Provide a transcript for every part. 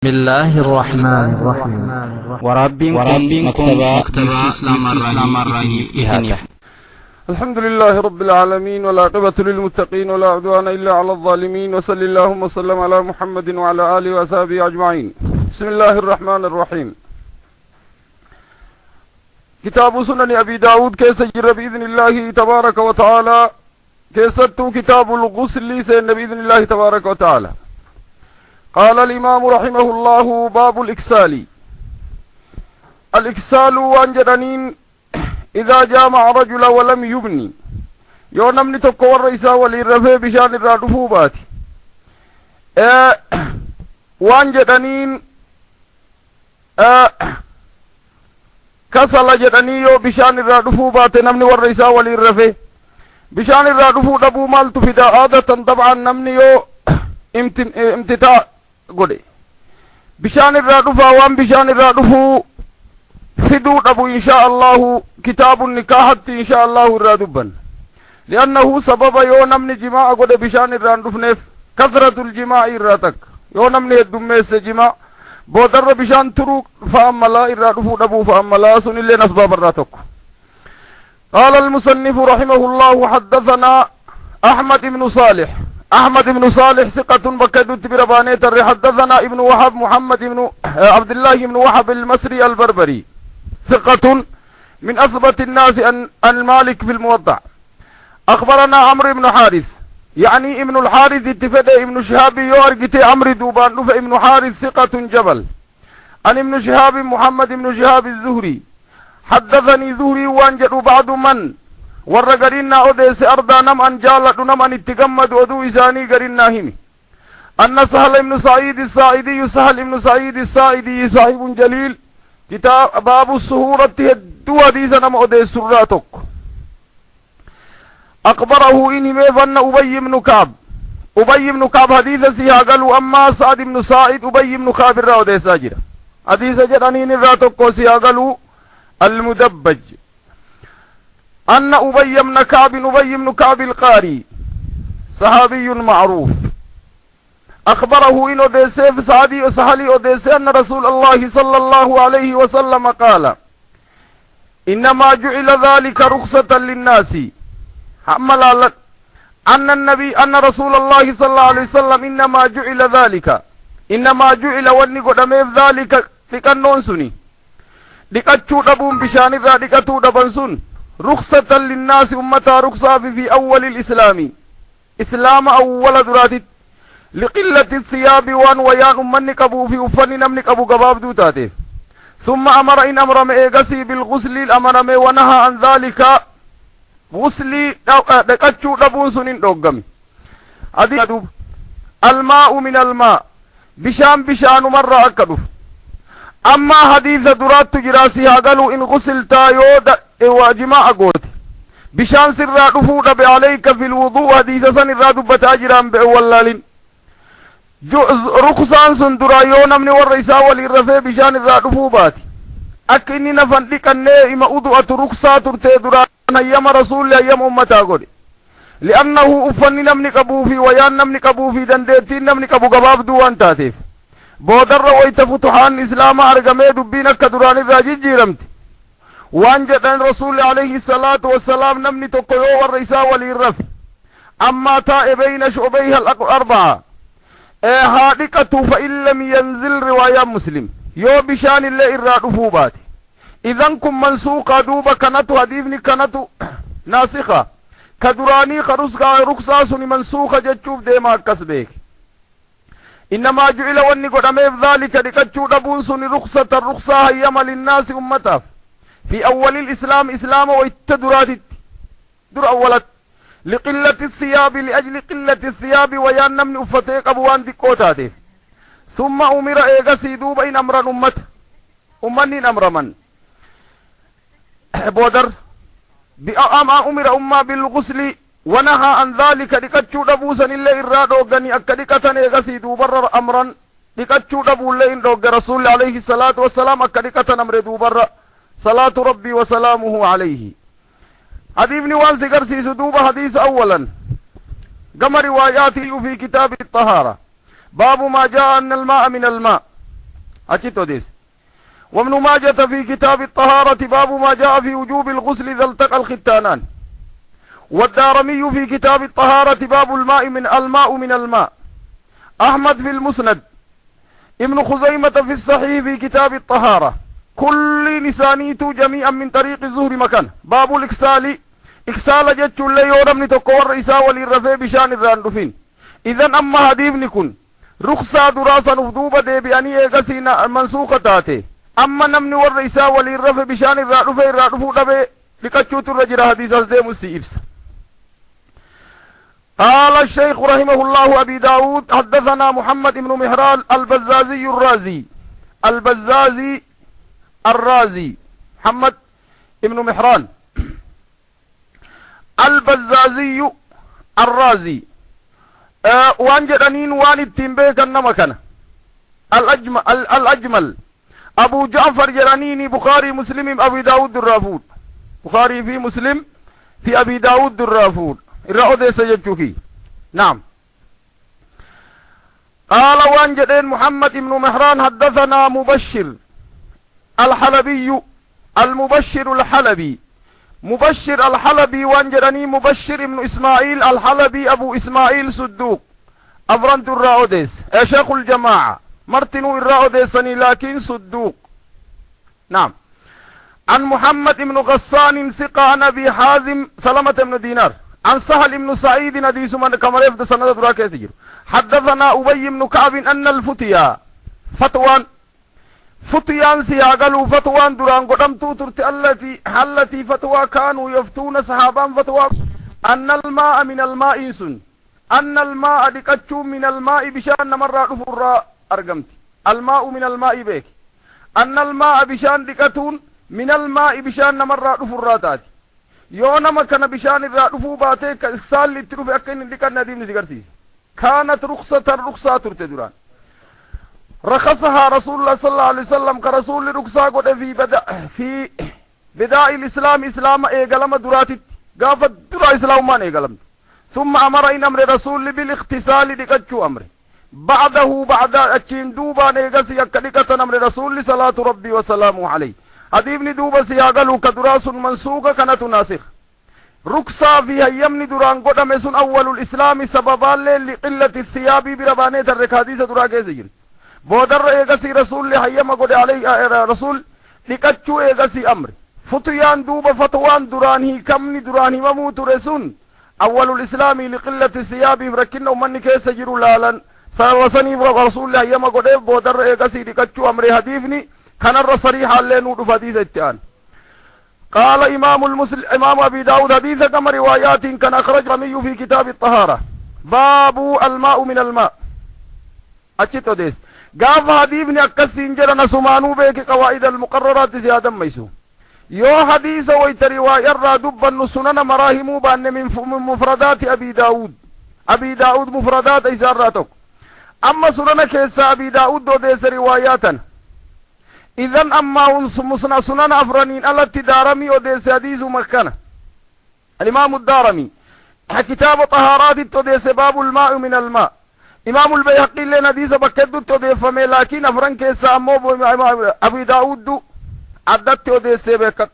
بسم الله الرحمن الرحيم وربكم مكتبة إسلام الرحيم إهاته. الحمد لله رب العالمين والعاقبة للمتقين ولا عدوان إلا على الظالمين وصل اللهم وسلم على محمد وعلى آله وصحبه أجمعين. بسم الله الرحمن الرحيم. كتاب سنن أبي داود كيس جر بإذن الله تبارك وتعالى كيستو كتاب الغسل سين بإذن الله تبارك وتعالى. قال الإمام رحمه الله باب الإكسال. الإكسال وانجدنين إذا جامع رجل ولم يبني يو نمني تقوى الرئيسة وللرفع بشان الرادفوبات وانجدنين كسل جدني يو بشان الرادفوبات نمني والرئيسة وللرفع بشان الرادفو دبو مال تفيد عادة طبعا نمني يو امتتاع قولي بشان الرادفة وان بشان الرادفو فدو أبو إن شاء الله كتاب النكاح إن شاء الله الرادبا لأنه سبب يونم جماع قد بشان الراندفنف كثرة الجماع الراتك يونم الدميس جماع بودر بشان تروك فأملا الرادفو أبو فأملا سن اللي نسباب الراتك. قال المصنف رحمه الله حدثنا أحمد بن صالح ثقة بكدت بربانية حدثنا ابن وهب محمد بن عبد الله بن وهب المصري البربري ثقة من أثبت الناس عن مالك في الموضع. أخبرنا عمرو بن حارث يعني ابن الحارث اتفد ابن شهاب يورجت عمرو دوبان ابن حارث ثقة جبل عن ابن شهاب محمد بن شهاب الزهري حدثني زهري وانجد بعض من ورقرنا أديس أرضا نم أن جالت نم أن اتقمد ودو إساني قرنا همي أن سهل بن سعيد الساعدي صاحب جليل كتاب باب السهورة هدو حديثا نم أديس سراتك. أخبره إني ميفن أبي بن كعب حديث سيها قالوا أما سعد بن سعيد أبي بن كعب الرأو ديس أجر حديث جرانين الراتك سيها قالوا المدبج أن أبي بن كعب القاري صحابي معروف أخبره إن أديسيف سهلي أديسي أن رسول الله صلى الله عليه وسلم قال إنما جعل ذلك رخصة للناس أن رسول الله صلى الله عليه وسلم إنما جعل ونقو دميف ذلك لكنون سني لكتشو دبون بشان لكتو دبن سن رخصة للناس أمتا رخصة في أول الإسلام إسلام أول دراتي لقلة الثياب وان ويان أمنك أبو في أفن نمنك أبو قباب دوتاتي ثم أمر إن أمر مئيقسي بالغسل الأمر مي ونهى عن ذلك غسلي دكتشو دبون سنين دوغمي أدوب الماء من الماء بشان مرة أكدوف أما حديث درات جراسي قالوا إن غسلتا يودا واجماع قوت بشان سر رفوض عليك في الوضوء حديث سن الرادب بتاجران بأولالين رخصان سندرا يونا من والرئيسا والرفع بشان الرادفوبات أكني نفندك النائم أدوءة رخصات تدران أيام رسول أيام أمتا قول لأنه أفني نمنك أبو في ويان نمنك أبو في دندتين نمنك أبو قباب دوان تاتيف بودر ويت فتحان إسلام أرقمي دبينك دران الراجي جيرمت وانجدن رسول عليه الصلاة والسلام نمني تقيو والرئيسا والرف أما تائبين شعبيها الأربعة هادكة فإن لم ينزل رواية مسلم يو بشان الله الرادفوبات إذن كم منسوقة دوبة كانت هديفني كانت ناسخة كدراني رخصاصني منسوخة جتشوف ديما كسبيك إنما جعل وني قدمي ذلك لكتشو دبونسن الرخصة هيما للناس أمتاف في أول الإسلام إسلام ويتدرات در أولت لقلة الثياب لأجل قلة الثياب ويان من أفتيك أبوان ديكوتاته ثم أمر إيغسي دوب إن أمر أمني أمر من بودر أمر أمة بالغسل ونهى عن ذلك لكتشو دبوسا إلا إرادو غني أكدكة إيغسي دوبر أمرا لكتشو دبو اللين دوغ رسول عليه الصلاة والسلام أكدكة أمر دوبر صلاة ربي وسلامه عليه. حديث نوان سيقرسي سدوب حديث أولا كما رواياته في كتاب الطهارة باب ما جاء أن الماء من الماء أجت وديس. وابن ماجة في كتاب الطهارة باب ما جاء في وجوب الغسل إذا التقى الختانان. والدارمي في كتاب الطهارة باب الماء من الماء. أحمد في المسند. ابن خزيمة في الصحيح في كتاب الطهارة. كل نسانيت جميعا من طريق الزهر مكان. باب الإكسال. إكسال جتش اللي يورمني تقوى الرئيساء وللرفي بشان الراندفين. إذن أما هديفني كن رخصة دراسة نفذوبة دي بأني إيقاسين منسوخة تاتي. أما نمني والرئيساء وللرفي بشان الرادفو دبي لكتشوت الرجل حديث أزدي مسيبس. قال الشيخ رحمه الله أبي داود حدثنا محمد بن مهران البزازي الرازي محمد بن مهران البزازي الرازي وان جدنين وان التنبيك النمكن الأجمل أبو جعفر جرانيني بخاري مسلم أبي داود الرافود. بخاري في مسلم في أبي داود الرافود الرأو دي سجدتكي. نعم. قال وان جدين محمد بن مهران حدثنا مبشر الحلبي المبشر الحلبي مبشر الحلبي وان جدني مبشر ابن إسماعيل الحلبي أبو إسماعيل صدوق أفرنت الرأو ديس شيخ الجماعة مرتنو الرأو ديسني لكن صدوق. نعم. عن محمد بن غسان ثقة عن أبي حازم سلمة بن دينار عن سهل بن سعيد نديس من كمريف دسنة دراك يسجر. حدثنا أبي بن كعب أن الفتيا فتيان سياغلوا فتوان دران قدمتو ترت التي فتوى كانوا يفتون صحابان فتوى أن الماء من الماء سن أن الماء دكتشو من الماء بشان مرة دفر أرقمت الماء من الماء بيك أن الماء بشان دكتون من الماء بشان مرة دفر تاتي يونا ما كان بشان الرادفو باتي سال لتروف أكين دكان نديم نسيقرسيس كانت رخصة ترت دران رخصها رسول الله صلى الله عليه وسلم كرسول رخصة قد في بداء الإسلام إسلام إيقلم دراتي قافت درا إسلام ما إيقلم ثم أمر إن أمر رسول بالاغتسال دكتشو أمر بعده بعد أتشين دوبا نيقسي يكدكة أمر رسول صلاة ربي وسلامه عليه هديبني دوبا سياقلو كدراس منسوقة كانت ناسخ رخصة فيها يمني دران قدم سن أول الإسلام سببا لقلة الثياب بربانية الركاديسة درا كيسجل بودر إيقسي رسول لحيما قد عليه رسول لكتشو إيقسي أمر فتيان دوبا فتوان دراني كمني دراني مموت رسول أول الإسلام لقلة الثياب فركنا ومن كيس جرو لالا وسني رسول لحيما قد بودر إيقسي لكتشو أمر هديفني كان الرصريح اللي نود فديث التان. قال إمام أبي داود حديث كما روايات كان أخرج رمي في كتاب الطهارة باب الماء من الماء أجتو ديس قاف حديثني أكسين جرنا سمانو بيك قواعد المقررات زيادة ميسو يو حديث ويت رواية را دبا سنن مراهمو بأن من مفردات أبي داود مفردات إساراتك أما سنن كيسا أبي داود دو ديس رواياتا إذن أما سنن أفرانين التي دارمي وديس حديث مكانة الإمام الدارمي كتاب طهارات توديس باب الماء من الماء إمام البيهقي لنا ديس بكدو توديف لكن أفران كيسا أمو أبي داود عدت توديس بكت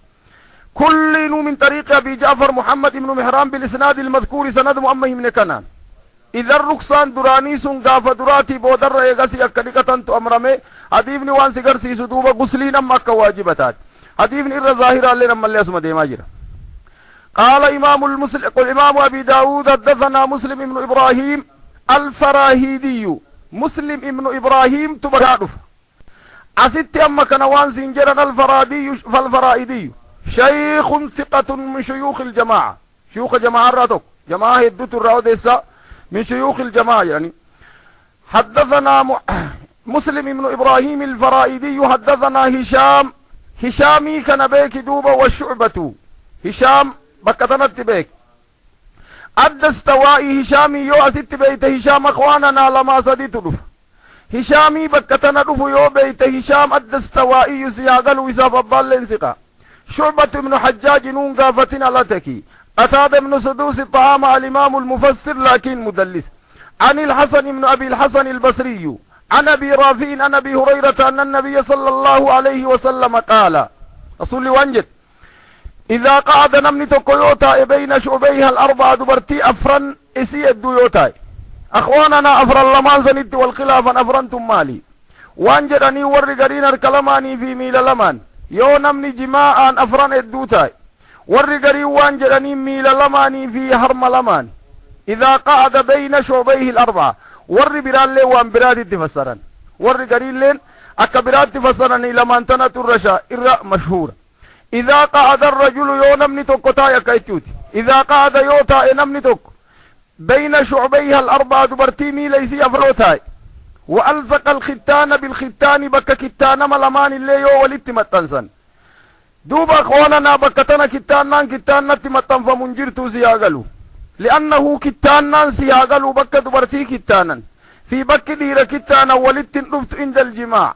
كل من طريق أبي جعفر محمد بن مهران بالإسناد المذكور سند مؤمه من كنان إذا الرقصان دراني سن غافة دراتي بودر ريغسي أكدكة تنتو أمرمي حديثني وان سيغرسي سدوبة غسلين أما كواجبتات حديثني إرى ظاهرة اللي نما اللي أسمى ديما جرى. قال إمام أبي داود حدثنا مسلم بن إبراهيم الفراهيدي مسلم بن إبراهيم تبرادف أسدت أما كان وان سنجرا فالفرائدي شيخ ثقة من شيوخ الجماعة شيوخ جماعة راتك جماعة هدوت الراوديسة من شيوخ الجماعة يعني. حدثنا مسلم بن إبراهيم الفرائدي حدثنا هشامي كان بيك دوبة والشعبة هشام بكتنت بيك أدى استوائي هشامي يو أسد بيت هشام أخواننا لما سديت دف هشامي بكتنا دف يو بيت هشام أدى استوائي يسياغل ويساف الضال شعبة بن حجاج نون قافتنا لتكي أتاد ابن سدوس الطعام الإمام المفسر لكن مدلس عن الحسن بن أبي الحسن البصري عن أبي رافع عن أبي هريرة أن النبي صلى الله عليه وسلم قال رسول وانجد إذا قعد نمني تكويوتا بين شعبيها الأربعة دبرتي أفرن إسي الدويوتا أخواننا أفرن لمان سنت والخلافا أفرنتم مالي وانجد أني ورقرين الكلماني في ميل لمان يو نمني جماعا أفرن الدوتا ورقري وانجد أني ميل لماني في حرم لمان إذا قعد بين شعبيه الأربعة ور برالي وان برادي تفسرن ور قريلين أكا برادي تفسرن لمن تنت الرشا إرى مشهور إذا قعد الرجل يو نمني توكتا يكايتوت إذا قعد يوتا نمني توك بين شعبيها الأربعة دبرتيمي ليسي أفروتاي وألزق الختان بالختان بك كتان ملمان اللي يو ولتمتنسن دوب أخواننا بكتنا كتانان كتانات متن فمنجرتو سياغلو لأنه كتانان سياغلو بك دبرتي كتانا في بك دير كتانا ولتن رفت عند الجماع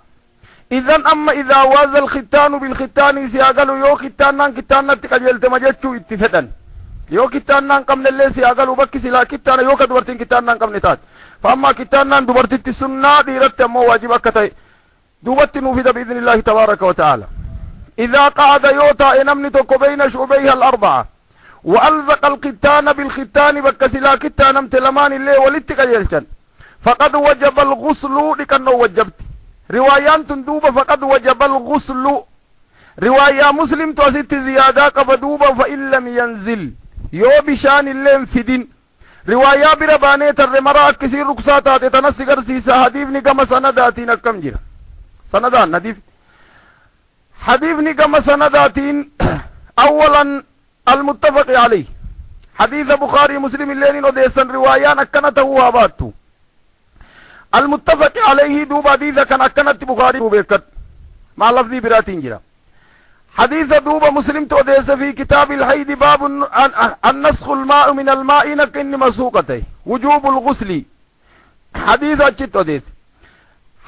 إذن أما إذا واز الختان بالختان سياغلو يو كتانان كتانات قجلت مجتشو اتفدن يو كتانان قمن اللي سياغلو بك سلا كتانا يو كدبرتين كتانان قمن تات فأما كتانان دبرتي السنة ديرت أما واجبك تاي دوبت نوفد بإذن الله تبارك وتعالى إذا قعد يوتا نمني توكو بين شعبيها الأربعة وألزق الختان بالختان بكسلا كتان تلمان اللي ولتك يلشن فقد وجب الغسل لكنه وجبت روايان تندوب فقد وجب الغسل رواية مسلم توسيت زيادة قبدوبة فإن لم ينزل يو بشان اللي انفدين رواية بربانية الرمراء كسير ركساتات تنسي قرسيسا حديث نقم سنداتين كم جرى سندان نديف حديث نقم سنداتين أولا المتفق عليه حديث بخاري مسلم الليل وديسن روايان أكنته واباتو المتفق عليه دوب حديث كان أكنت بخاري وبيكت مع لفظي براتين جرى حديث دوب مسلم توديس في كتاب الحيد باب النسخ الماء من الماء نكن مسوقته وجوب الغسل حديث أجت توديس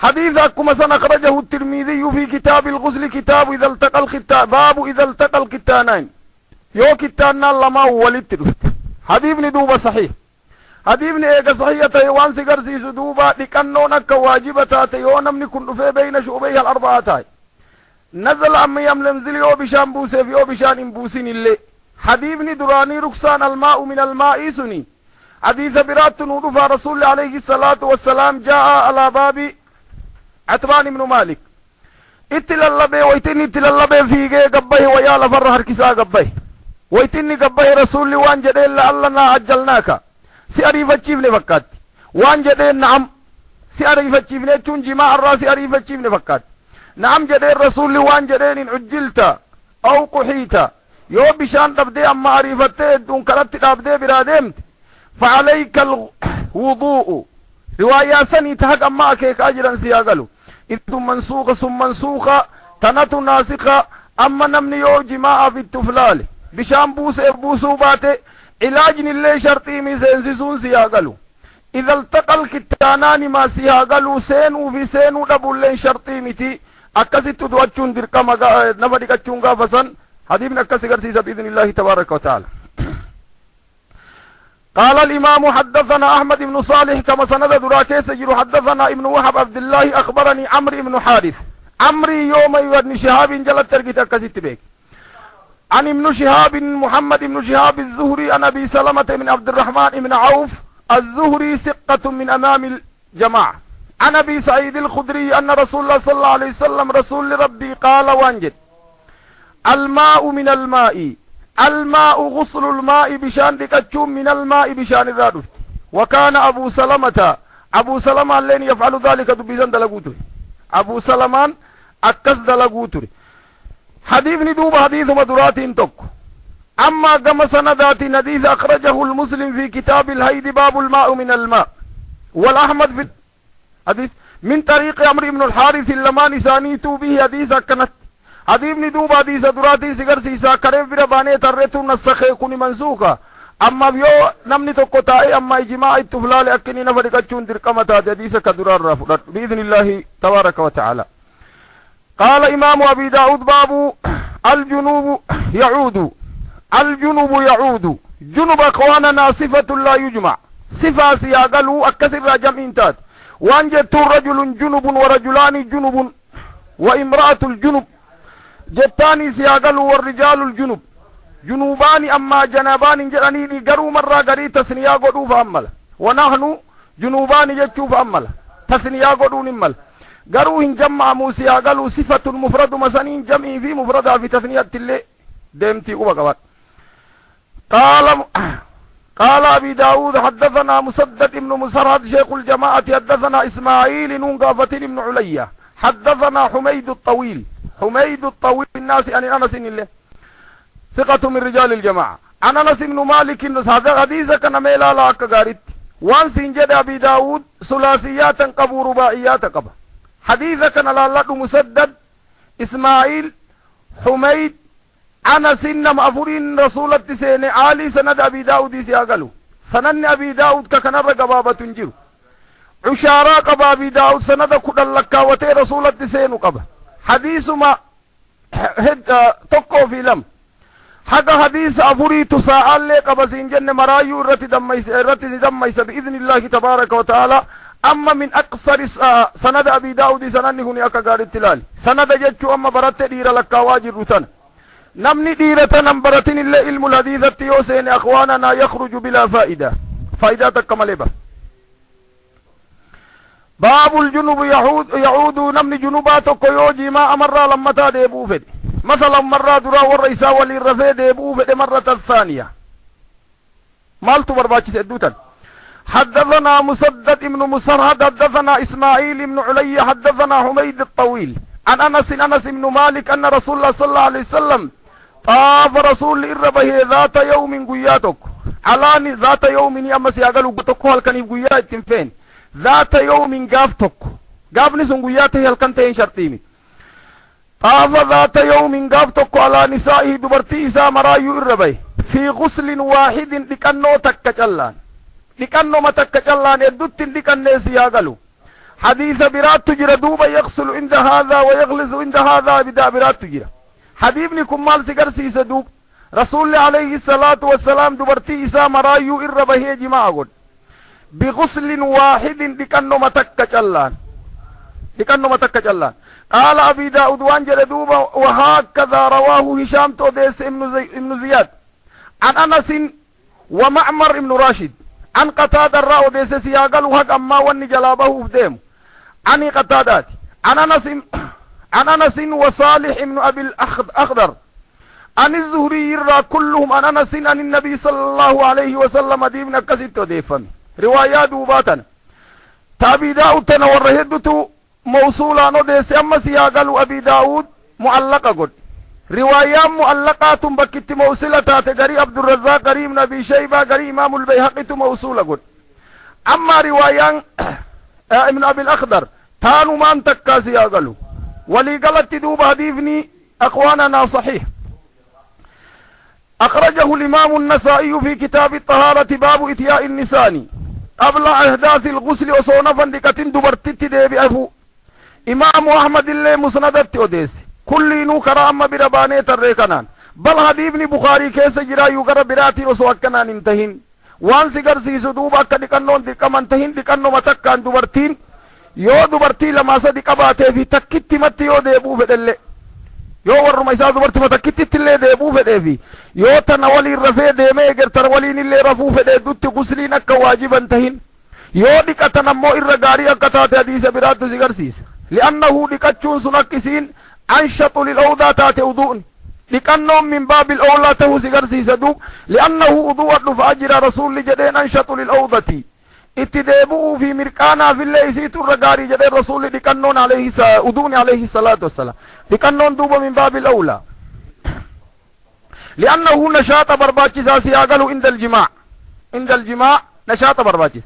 حديث كما سنخرجه الترمذي في كتاب الغسل كتاب إذا التقى الختان باب إذا التقى الختانين يو كتاننا لما ولدت حديث دوبا صحيح حديث ايقا صحيحة وان سيقرسي سدوبا لكنونا كواجبة يو نمني كن في بين شعبيها الأربعة نزل عم يملمزل يو بشان بوسي في يو بشان انبوسين اللي حديث دراني ركسان الماء من الماء سني حديث برات نودفا رسول الله عليه الصلاة والسلام جاء على باب عتبان بن مالك اتلالبه ويتني اتلالبه فيقه قبه ويا لفر هركسا قبه ويتني قبه رسول الله وان جدين لألنا أجلناك سياريف الجيبن فكات وان جدين نعم سياريف الجيبن تون جماع الراس سياريف الجيبن فكات نعم جدين رسول الله وان جدين عجلت أو قحيت يو بشان تبدي أما عريفته دون كرت تبدي برادمت فعليك الوضوء رواية سني تحق أما كيك أجرا سياقلو إذ منسوخة ثم منسوخة تنت ناسخة أما نمني يو جماعة في التفلال بشان بوسو باتي علاج اللي شرطي ميزنسسون سياقلو إذا التقى الكتانان ما سياقلو سينو في سينو دبو اللي شرطي متي أكسي تدواتشون درقا نفدك تشونغا فسن حديث أكسي قرسيسة بإذن الله تبارك وتعالى قال الإمام حدثنا أحمد بن صالح كما سند دراكيس يجر حدثنا ابن وهب عبد الله أخبرني عمرو بن حارث عمري يوم ابن شهاب جلت ترقيت أكسيت بيك عن ابن شهاب محمد بن شهاب الزهري عن أبي سلمة من عبد الرحمن بن عوف الزهري ثقة من أمام الجماعة عن أبي سعيد الخدري أن رسول الله صلى الله عليه وسلم رسول ربي قال وانجد الماء من الماء الماء غسل الماء بشان دكتشوم من الماء بشان الرادفت وكان أبو سلمة لين يفعل ذلك دبيزان دلقوتر أبو سلمان أكس دلقوتر حديث ندوب حديث مدرات انتك أما قم سندات نديث أخرجه المسلم في كتاب الهيد باب الماء من الماء والأحمد في حديث من طريق عمرو بن الحارث اللمان سانيتو به حديث كانت حديث ندوب حديث دراتي سيغر سيسا كريف برباني ترتو نسخي كوني منسوخة أما بيو نمني تقطعي أما إجماع التفلال أكني نفرقاتشون درقمتا حديث كدرار رافضات بإذن الله تبارك وتعالى قال إمام أبي داود باب الجنوب يعود جنوب أخواننا صفة لا يجمع صفة سياقلو أكسر جمعين تات وان جتو رجل جنب ورجلان جنب وامرأة الجنب جتاني سياقل والرجال الجنب جنوبان أما جنابان جراني قروا مرة قري تسنيا قدو فأمل ونحن جنوبان جتو فأمل تسنيا قدو نمل قروا إن جمع موسيا قالوا صفة مفرد مسانين جمعي في مفردها في تسنية اللي دمتي أبقى قال أبي داود حدثنا مسدد ابن مسرهد شيخ الجماعة حدثنا إسماعيل نونقافة ابن عليا حدثنا حميد الطويل الناس عن أنس الله ثقة من رجال الجماعة عن أنس بن مالك هذا حديث كان ميلا لا كغارت وان سنجد أبي داود ثلاثيات قبو رباعيات قبا حديث كان لا مسدد إسماعيل حميد أنس نما أفرين رسول التسين عالي سند أبي داود سياقلو سنن أبي داود كان رقبابة تنجر عشارة قبا أبي داود سند كدل لكاوتي رسول التسين قبا حديث ما تقو في لم حق حديث أفري تساءل لي قبا سنجن مرايو رتي دميس بإذن الله تبارك وتعالى أما من أقصر سند أبي داود سنن هني أكغار التلال سند جتشو أما برت دير لكاواجر رتن نمني ديرة نمبرتين اللي علم الحديث التيوسين أخواننا يخرج بلا فائدة تكمل باب الجنوب يعود نمني جنوبات كيوجي ما أمر لما تاديبو فد مثلا مرة درا والرئيسة والرفي ديبو فد مرة الثانية مالتو برباكي سيدوتا حدثنا مسدد ابن مسرهد حدثنا إسماعيل بن علي حدثنا حميد الطويل عن أنس بن مالك أن رسول الله صلى الله عليه وسلم طاف رسول الربه ذات يوم قياتك علاني ذات يوم أما سيقالوا قتك هل كان قيات فين ذات يوم قافتك قافني سن قياته هل كنتين شرطيمي طاف ذات يوم قافتك على نسائه دبرتي إسا مرايو الربه في غسل واحد لكنو تكجلان لكنو ما تكجلان يدوت لكنو سيقالوا حديث برات تجرى دوبا يغسل عند هذا ويغلظ عند هذا بدا برات تجرى حبيبنكم مال سيقر سيسا دوب رسول عليه الصلاة والسلام دبرتي إسا مرايو إربهي جماعة قد بغسل واحد لكنو متك جلان قال أبي داود وانجل دوبا وهكذا رواه هشام توديس ابن زياد عن أنس ومعمر ابن راشد عن قتادة الرأو ديس سياقل وهك أما واني جلابه بديم عن قتادات عن أنس وصالح ابن أبي الأخضر عن الزهري يرى كلهم عن أنس عن النبي صلى الله عليه وسلم ديبنا كسيتو ديفم روايات وباتنا تابي داود تنور هدتو موصولا نديس أما سياقل أبي داود معلقة قد روايات معلقات بكت موصلة تغري عبد الرزاق غري ابن أبي شيبة غري إمام البيهقي موصولة قد أما روايات ابن أبي الأخضر تانو ما انتكا سياقلو ولي قلت دوب هديفني أخواننا صحيح أخرجه الإمام النسائي في كتاب الطهارة باب إتياء النسان قبل أحداث الغسل وصونفا لكتن دبرتت ديبي أفو إمام أحمد اللي مسندت أوديس كل نوكرا أما بربانية الريكنان بل هديفني بخاري كيس جرا يقر براتي وسوكنان انتهين وان سيقر سيسو دوبا كدكنون دكما انتهين دكنو متكان دبرتين yoo dubartii lama sadi qabaatee fi takkitti matti yoo deebuu fedhelle yoo warruma isaa dubartii matakkitti illee deebuu fedhee fi yoo tana waliin rafee deemee egertan waliin illee rafuu fedhee dutti gusliin akka waajiban tahin yoo dhiqatan ammoo irra gaarii akka taate hadiisa biraattu si garsiisa li'annahu dhiqachuun sun akkisiin anshaxu lil'awdaa taate udu'ni dhiqannoon min baabil awlaa tahuu si garsiisa duub li'annahu udu'a dhufa ajira rasuulli jedheen anshaxu lil'awdati اتدابوا في مرقانا في الله يسيتوا الرقاري جدي الرسول لكنون عليه أدوني عليه الصلاة والسلام لكنون دوبا من باب الأولى لأنه نشاط برباكس سياقلوا عند الجماع نشاط برباكس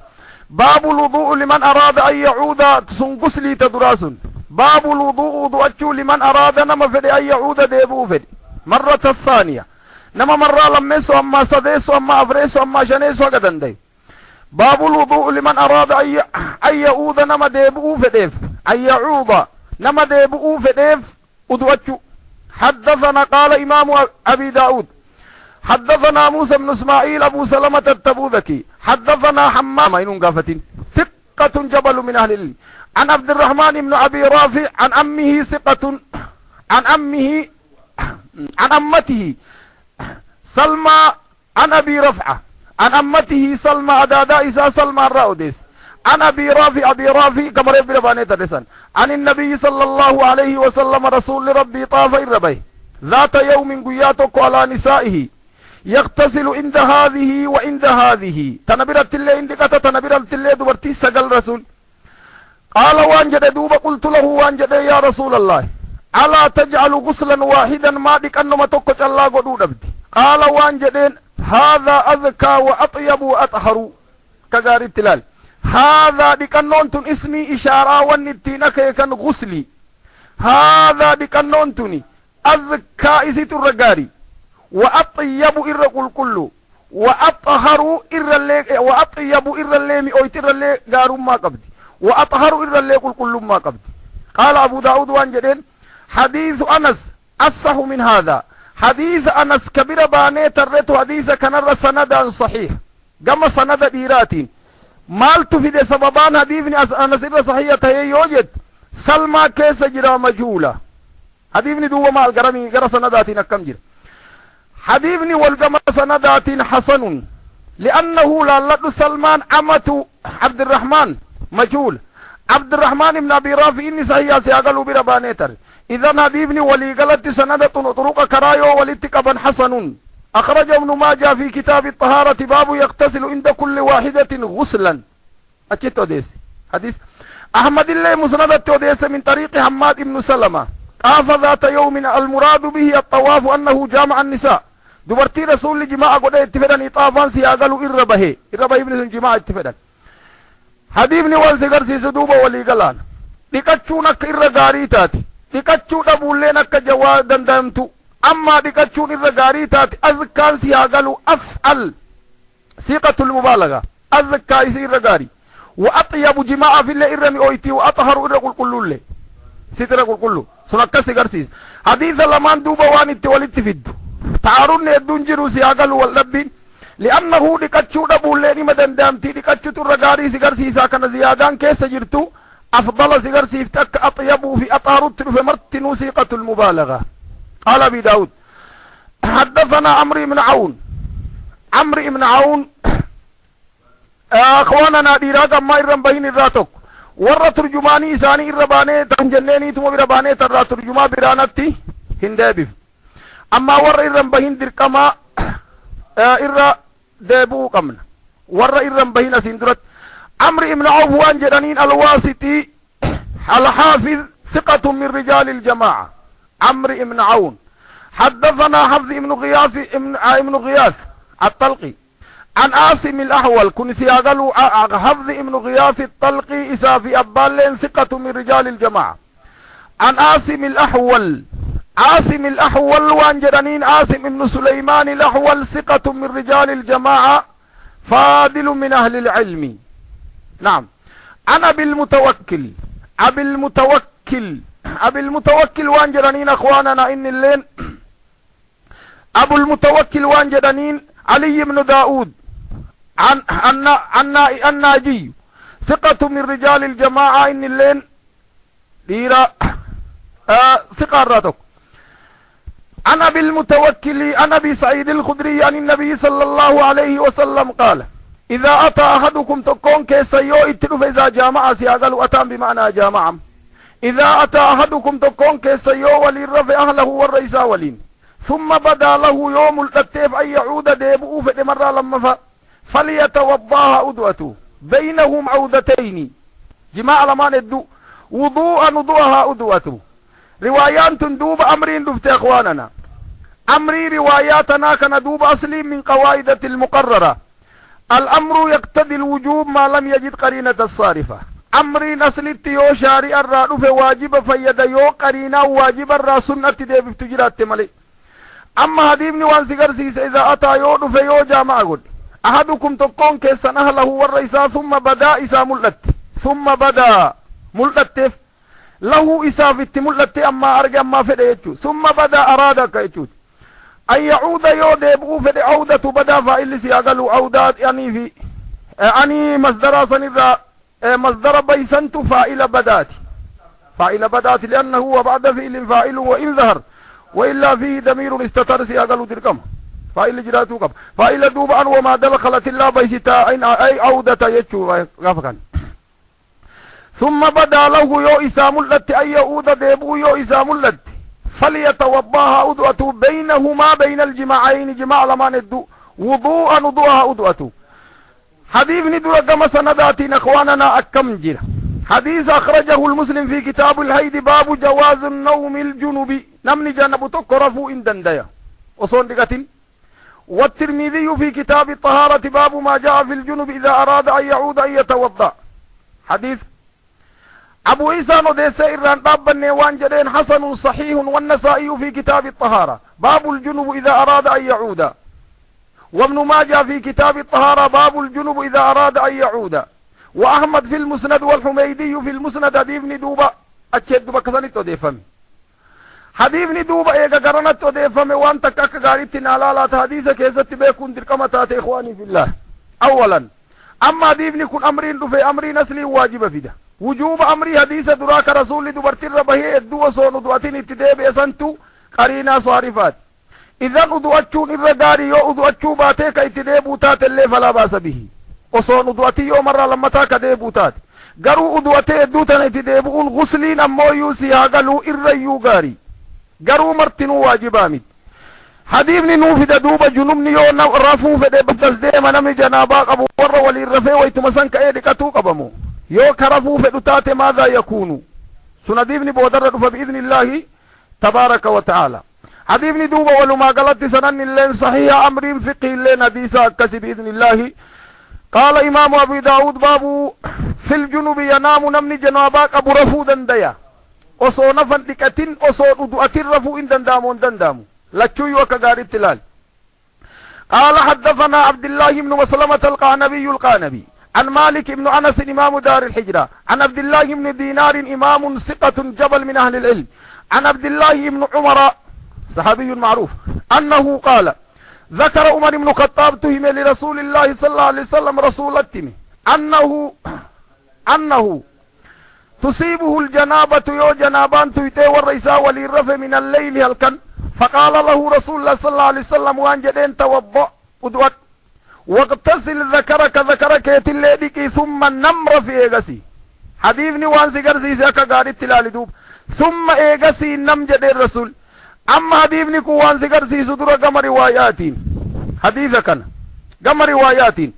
باب الوضوء لمن أراد أن يعود سنقسلي تدراس باب الوضوء وضوء لمن أراد نما فدي أن يعود ديبو فدي مرة الثانية نما مرة لمسوا أما صديسوا أما أفريسوا أما شنيسوا قدن دي باب الوضوء لمن أراد أن يعود نما ديبؤ فديف أن يعود نما ديبؤ فديف أدوتشو حدثنا قال إمام أبي داود حدثنا موسى بن إسماعيل أبو سلمة التبوذكي حدثنا حمام إنون قافتين ثقة جبل من أهل العلم. عن عبد الرحمن بن أبي رافع عن أمه ثقة عن أمته سلمى عن أبي رفعة عن أمته سلمى أدادا إسا سلمى الرأوديس عن أبي رافع كما ربي رباني ترسان عن النبي صلى الله عليه وسلم رسول ربي طاف الربي ذات يوم قياتك على نسائه يغتسل عند هذه وعند هذه تنبرت الله عندك تنبرت الله دبرتي سقل رسول قال وانجد دوب قلت له وانجد يا رسول الله ألا تجعل غسلا واحدا ما ديك أنما توقع الله قدود أبدي قال وانجدين هذا أذكى وأطيب وأطهر كغاري التلال هذا ديك النونتن اسمي إشارة ونتينك يكن غسلي هذا ديك النونتني أذكى إسيت الرقاري وأطيب إرقل كله وأطهر وأطيب إرليمي أو ترلي قارم ما قبدي وأطهر إرلي كل ما قبدي قال أبو داود وانجدين حديث أنس أصح من هذا حديث أنس كبير باني تريت حديث كان سندا صحيح قم سند ديراتين مال تفيد سببان حديث أنس إر صحيحة يوجد سلمى كيس جرى مجهولة حديث دو مال قرمي قرى سنداتين كم جرى حديث والقم سندات حسن لأنه لالد سلمان أمة عبد الرحمن مجهول عبد الرحمن بن أبي رافع إني صحيح سيقلوا بربانيتر إذن حديث ولي قلت سندة طرق كرايو ولتقبا حسن أخرج ابن ماجه في كتاب الطهارة باب يغتسل عند كل واحدة غسلا أكيد توديس حديث أحمد الله مسندة توديس من طريق حماد بن سلمة طاف ذات يوم المراد به الطواف أنه جامع النساء دبرتي رسول جماعة قد اتفدن طافان سيقلوا إربه ابن جماعة اتفدن حديثني والسيغر سيسدوبا ولي قلان ديكاچون اك إرغاري تاتي ديكاچون أبولين اك جواد دندامتو أما ديكاچون إرغاري تاتي أذكار سياغلو أفعل سيقة المبالغة أذكار سيرغاري وأطيب جماعة في الله إرمي أويتي وأطهر إرغل كله اللي سيترغل كله سنكا سيغر سيس حديث لمان دوبا واني التوالي تفيدو تعارون يدون جرو سياغلو واللبين لأنه ديكاچو دبولين مدندامتي ديكاچو ترغاري سيغر سيسا كان زيادان كيس جرتو أفضل سيغر سيفتك أطيبه في أطارت فمرتن وثيقة المبالغة قال أبي داود حدثنا عمرو بن عون أخواننا ديراغا ما إرم بهين الراتوك ورى ترجماني إساني إرباني تنجنيني ثم برباني ترى ترجما برانتي هندابف أما ورى إرم بهين دركما إرى ديبو قمنا ورى إرم بهين سندرت عمرو بن عوف وانجرانين الواسطي الحافظ ثقة من رجال الجماعة عمرو بن عون حدثنا حفظ ابن غياث الطلقي عن عاصم الأحول كن سياغلو حفظ ابن غياث الطلقي إسافي أبالين ثقة من رجال الجماعة عن عاصم الأحول وانجرانين عاصم بن سليمان الأحول ثقة من رجال الجماعة فاضل من أهل العلم نعم عن أبي المتوكل وانجرانين أخواننا إن اللين أبو المتوكل وانجرانين علي بن داود عن الناجي ثقة من رجال الجماعة إن اللين ديرا ثقة راتك عن أبي المتوكل عن أبي سعيد الخدري عن النبي صلى الله عليه وسلم قال إذا أتى أحدكم تكون كيسيو اتلف إذا جامع سياغل أتام بمعنى جامع إذا أتى أحدكم تكون كيسيو وللرفع أهله والرئيس ولين ثم بدا له يوم التتيف أن يعود ديبؤه فدمر لما فليتوضاها أدوته بينهم عودتين جماع لما ندو وضوءها أدوته روايات تندوب أمرين دفت أخواننا أمري رواياتنا كان دوب أصلي من قواعد المقررة الأمر يقتضي الوجوب ما لم يجد قرينة الصارفة أمري نسل التيو شارع الرادو في واجب فيد يو قرينة واجب الرا سنة دي بفتجرات ملي أما هديبني وان سيغر سيس إذا أتى يو في يو جامع قد أحدكم تقون كيسان أهله والرئيسا ثم بدا إسا ملت له إسا في التملت أما أرجع ما فده يجو ثم بدا أرادك يجو أن يعود يو ديبؤ فده عودة بدا فإل سياغلو عودات يعني في أني مصدر سنرى مصدر بيسنت فاعل بدات لأنه هو بعد فعل فاعل وإن ظهر وإلا فيه ضمير استتر سياقل دركم فاعل جراتو قب فاعل دوبا وما دخلت الله بيستا أي عودة يجو غفقا ثم بدا له يو إسام اللت أي يعود ديبو يو إسام اللت فليتوضاها أدوة بينهما بين الجماعين جماع لما ندو وضوءا وضوءها أدوة حديث ندو كما سنداتين اخواننا أكم جير حديث أخرجه المسلم في كتاب الهيد باب جواز النوم الجنوب نمني جنب تقرفوا إن دنديا وصون دقاتين والترمذي في كتاب الطهارة باب ما جاء في الجنوب إذا أراد أن يعود أن يتوضأ حديث أبو عيسى نديس إران باب النيوان جدين حسن صحيح والنسائي في كتاب الطهارة باب الجنوب إذا أراد أن يعود وابن ماجه في كتاب الطهارة باب الجنوب إذا أراد أن يعود وأحمد في المسند والحميدي في المسند حديث ندوبة أتشد بكساني توديفم حديث ندوبة إيقا قرنت توديفم وانت كاك غاريتنا لالات حديثة كيست بيكون دركمتات إخواني في الله أولا أما حديث نكون أمرين دفع أمرين أسلي واجب فيدا وجوب أمري حديثة دراك رسول دبرتر ربهي الدو صون دواتين اتداب يسنتو قرينا صارفات إذن أدواتشون الرقاري يو أدواتشو باتيك اتدابو تات اللي فلا باس به وصون أدواتي يو مرة لما تاك ديبو تات قروا أدواتي ادوتان اتدابو الغسلين أمو يوسيها قالوا الريو قاري قروا مرتنو واجبامد حديثني نوفد دوبا جنوبني يو رفو فدي بفتس ديما نمي جناباق أبو ور ولي الرفي ويتمسان كأيدكتو قبمو يو كرفو فدوتات ماذا يكون سنديبني بودرد فبإذن الله تبارك وتعالى حديثني دوبا ولما قلت سنن اللين صحيح أمر فقه اللين حديثا أكسي بإذن الله قال إمام أبي داود بابو في الجنوب ينام نمني جناباق أبو رفو دنديا أصو نفن لكتن أصو ندوأتن رفو إن دندامون دندامو لچوي وكغاري التلال قال حدثنا عبد الله بن مسلمة القعنبي عن مالك بن أنس إمام دار الحجرة عن عبد الله بن دينار إمام ثقة جبل من أهل العلم عن عبد الله بن عمر صحابي معروف أنه قال ذكر عمر بن الخطاب تهم لرسول الله صلى الله عليه وسلم رسول التم أنه تصيبه الجنابة يو جنابان تيتي والرئيساء وللرفع من الليل هلكن فقال له رسول الله صلى الله عليه وسلم وان جدين توضأ ادوات واغتسل ذكرك يتليدك ثم النمر في ايغسي حديثني وان سيغرسي سيكا غاري التلال دوب ثم ايغسي نم جدين الرسول اما حديثني كو وان سيغرسي صدر قم رواياتين حديثا كان قم رواياتين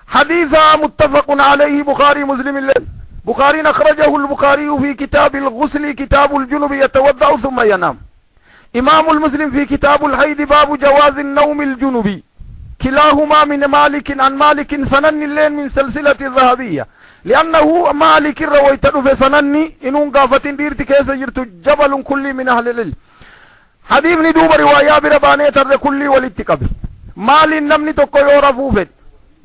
حديثا متفق عليه بخاري مسلم الليل بخاري أخرجه البخاري في كتاب الغسل كتاب الجنوب يتوضأ ثم ينام إمام المسلم في كتاب الحيض باب جواز النوم الجنوبي كلاهما من مالك عن مالك سنن اللين من سلسلة الذهبية لأنه مالك رويته في سنني إنون قافة ديرت كيس جرت جبل كل من أهل العلم حديث ندوب رواية بربانية الركل والاتقاب مال النمن تقو يورفو فد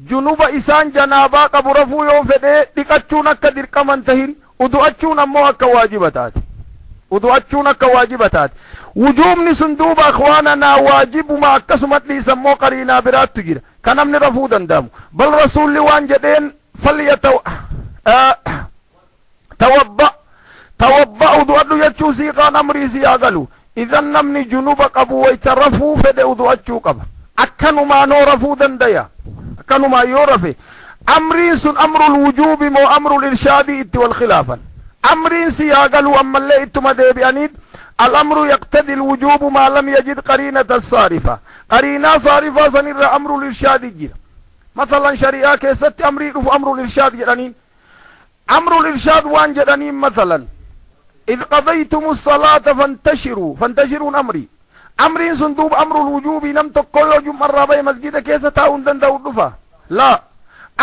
جنوب إسان جنابا قبو رفو يو فده دقاتشون اكا درقمان تهين ودواتشون امو اكا واجبتات وجوبني صندوب اخواننا واجب ما اكسمت لي سمو قرينا برات تجير كنمني رفو دندامو بل رسول لوان جدين توضأ ودواتو يتشو سيقان امري سياغلو إذن نمني جنوب قبو ويترفو فده ودواتشو قبا أكنو ما نو رفو دنديا كانوا ما يورفي أمرين سن أمر الوجوب مو أمر الإرشاد إت والخلافا أمرين سياقلوا أما اللي إتما دي بأنيد الأمر يقتدي الوجوب ما لم يجد قرينة الصارفة قرينة صارفة سنر أمر الإرشاد جير مثلا شريعة كيست أمر الإرشاد جرانين أمر الإرشاد وان جرانين مثلا إذ قضيتم الصلاة فانتشروا أمري أمرين صندوب أمر الوجوب نم تقويو جمع الرابع مسجد كيسة تاون دندا الدفا لا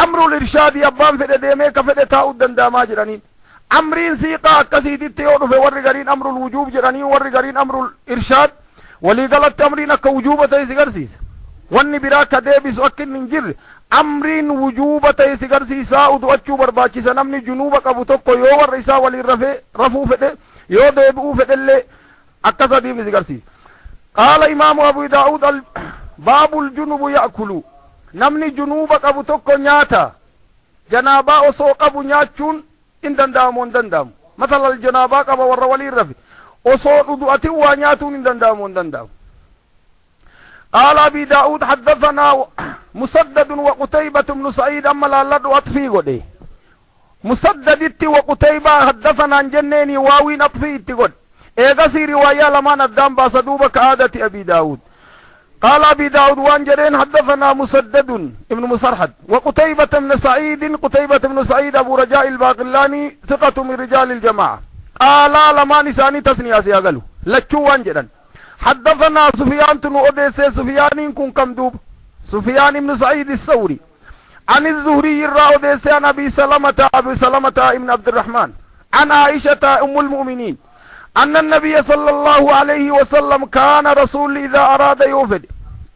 أمر الإرشاد يبان فده ديميك فده تاون دندا ما جرانين أمرين سيقا كسيدي تيونو في ورقرين أمر الوجوب جرانين ورقرين أمر الإرشاد ولي غلط أمرين كوجوبة تيسيقرسيس واني براك ديبس وكن من جر أمرين وجوبة تيسيقرسيسا ودواتشو برباچيسا نمني جنوبك أبو تقويو والرئيسا ولي رفو فده يو ديبو فده اللي أكسا ديم سيقرسيس قال إمام أبو داود باب الجنوب يأكل نمني جنوبك أبو تكو نياتا جنابا أصو قبو نياتشون إن دندامون دندام مثل الجنابا قبو والرولي الرفي أصو ندوأتي وانياتون إن دندامون دندام. قال أبي داود حدثنا مسدد وقتيبة بن سعيد أما لا لدو أطفي قد مسدد وقتيبة حدثنا عن جنيني واوين أطفي تقول إيغسي رواية لما ندام باسدوبة كعادة أبي داود. قال أبي داود وانجرين حدثنا مسدد ابن مسرحد وقتيبة بن سعيد قتيبة بن سعيد أبو رجاء الباقلاني ثقة من رجال الجماعة. قال لما نساني تسنيا سياغلو لچو وانجرين حدثنا سفيان تنو أديسي سفيان كن كم دوب سفيان بن سعيد الثوري عن الزهري الرا أديسي عن أبي سلمة ابن عبد الرحمن عن عائشة أم المؤمنين أن النبي صلى الله عليه وسلم كان رسول إذا أراد يوفد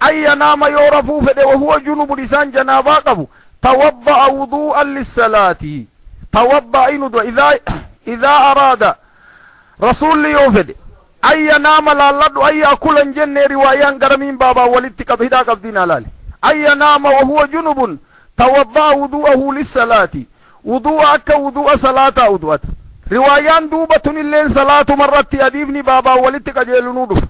أن ينام يورفو فد وهو جنوب لسان جنابا قبو توضأ وضوءا للصلاة توضأ إندو إذا أراد رسول يوفد أن ينام لالد أن يأكل جنة روايان قرمين بابا ولدتك بهدا قبدين لالي أن ينام وهو جنوب توضأ وضوءه للصلاة وضوءك وضوء صلاة وضوءت روايان دوبة اللين صلاة مرت أديبني بابا ولدتك جيل نودف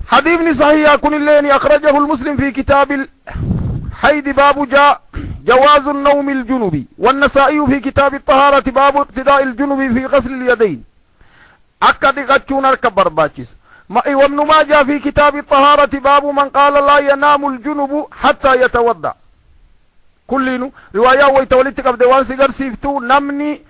حديثني صحيح يكون اللين أخرجه المسلم في كتاب الحيد باب جاء جواز النوم الجنوبي والنسائي في كتاب الطهارة باب اقتداء الجنوب في غسل اليدين أكد غتشون الكبر باتشيس وابن ماجه في كتاب الطهارة باب من قال لا ينام الجنوب حتى يتوضأ كلينو رواية ويتولدتك بدوان سيغر سيفتو نمني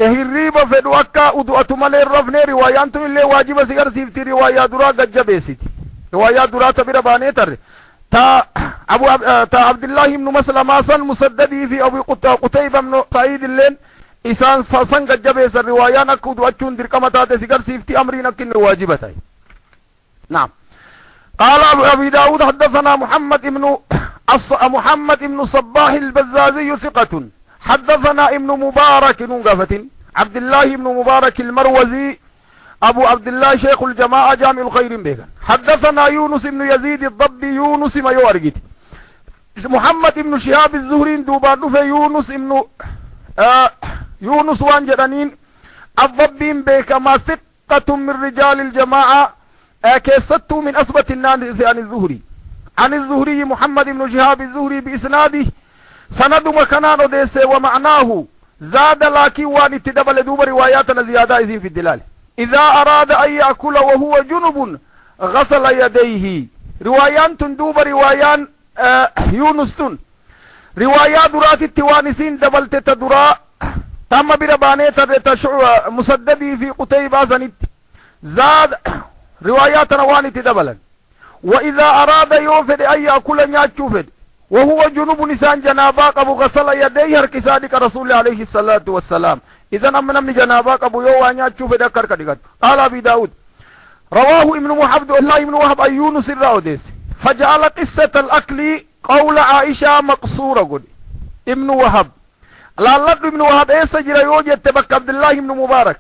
هريبا فدو أكا أدوأتو مالي الرفني روايانتو اللي واجب سيغر سيفتي رواية درا قجبيسيتي رواية درا تبير بانيتر تا عبد الله بن مسلم آسان مسددي في أبي قتيبة بن سعيد اللين إسان ساسن قجبيس الروايان أكو دوأتشون دركمتات سيغر سيفتي أمرين أكين واجبتاي. نعم. قال أبي داود حدثنا محمد بن صباح البزازي ثقة حدثنا ابن مبارك نقفة عبد الله بن مبارك المروزي أبو عبد الله شيخ الجماعة جامع الخير بيغن حدثنا يونس بن يزيد الضبي يونس ما يورقت محمد بن شهاب الزهرين دوبان في يونس وانجرانين الضبي بيك ما ثقة من رجال الجماعة كيستو من أثبت الناس عن الزهري محمد بن شهاب الزهري بإسناده سند مكانان وديسه ومعناه زاد لكن وان تدبل دوب رواياتنا زيادة إذن في الدلال إذا أراد أن يأكل وهو جنب غسل يديه روايان دوب روايان يونستون روايات درات التوانسين دبلت تدراء تم بربانيت مسددي في قتيبة سنت زاد روايات روان تدبلا وإذا أراد يوفد أن يأكل نياتشوفد وهو جنوب نسان جناباك أبو غسل يديه هركسادك رسول الله عليه الصلاة والسلام إذن أمن جناباك أبو يوان يأتشوفد أكر كدقات. قال أبي داود رواه ابن محمد الله ابن وهب أن يونس الراوديس فجعل قصة الأكل قول عائشة مقصورة قد ابن وهب لالد ابن وهب إيسا جرى يوجد تبك عبد الله ابن مبارك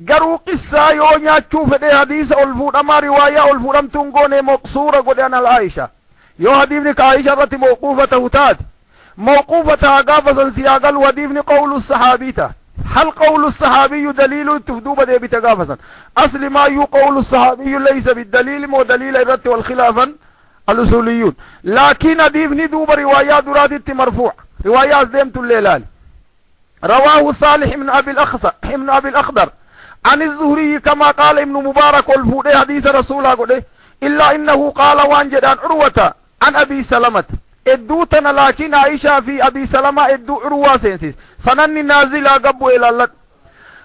قروا قصة يوان يأتشوفد حديث ألفود أما رواية ألفود أم تنقوني مقصورة قد أنا العائشة يو حديثني كعائشة رتي موقوفة تات موقوفة قافزا سياقل وحديثني قول الصحابي هل قول الصحابي دليل تفدوب دي بتقافزا أصل ما يو قول الصحابي ليس بالدليل مو دليل الرت والخلافا الأصوليون لكن حديثني دوب روايات درادت مرفوع روايات ديمت الليلال رواه صالح من أبي الأخضر عن الزهري كما قال ابن مبارك والفودي حديث رسول الله إلا إنه قال وانجدان عروة عن أبي سلمة ادوتنا لكن عائشة في أبي سلمة ادو عروة سينسيس سنن نازل أقبو إلى الله.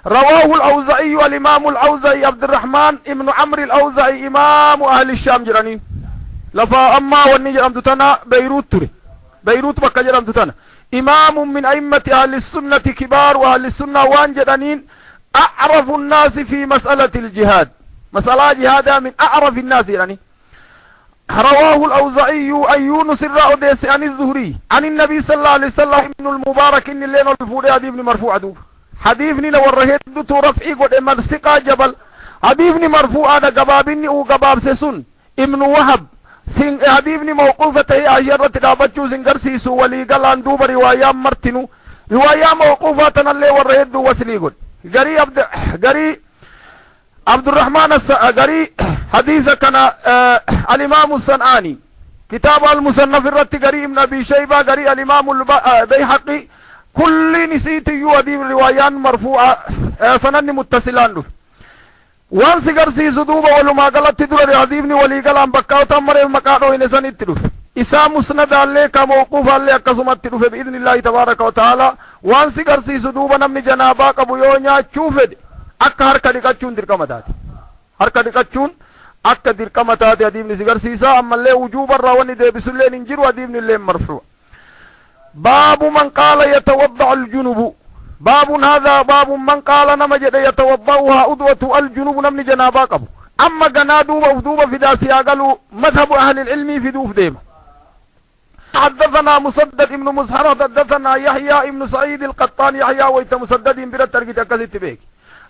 رواه الأوزعي الإمام الأوزعي عبد الرحمن ابن عمرو الأوزعي إمام أهل الشام جرانين لفا أما والنجر أمدتنا بيروت بكا جر أمدتنا إمام من أئمة أهل السنة كبار وأهل السنة وانجدانين أعرف الناس في مسألة الجهاد مسألة جهادها من أعرف الناس يعني. رواه الأوزعي أن يونس الرأوديس عن الزهري عن النبي صلى الله عليه وسلم ابن المبارك إن اللين الفوري هذه ابن مرفوع دوب حديثني نورهد ترفعي قد مرسقا جبل حديثني مرفوع هذا قبابني وقباب سسون ابن وهب سين حديثني موقوفة عشرة دابتشو سنقرسي سو ولي قلان دوب رواية مرتنو رواية موقوفة اللي ورهد وسليقون قري عبد الرحمن قري حديث كان الإمام الصنعاني كتاب المصنف الرت قري ابن أبي شيبة قري الإمام البيهقي كل نسيت يودي روايان مرفوعة سنن متصلان له وان سيغرسي صدوبة ولما قلت تدور حديثني ولي قلان بكاو تمر مكانو إنسان اتلوف إسا مسند عليك موقوف عليك كسمت تلوف بإذن الله تبارك وتعالى وان سيغرسي صدوبة نمني جنابا قبويونيا چوفد akka harka dhiqachuun dirqama taate harka dhiqachuun akka dirqama taate hadiifni sigarsiisa ammallee wujuubarraa wanni deebisulleen hin jiru hadiifni illee marfuu baabu man qaala yatawadda'u aljunubu baabun hadhaa baabun man qaala nama jedhe yatawadda'uhaa udwatu aljunubu namni janaabaa qabu amma ganaa duuba uf duuba fidaa siyaagalu madhabu ahli ilcilmii fiduuf deema حدثنا مسدد ابن مسحر حدثنا يحيى ابن سعيد القطان يحيى ويت مسدد برت تركت كذت بيك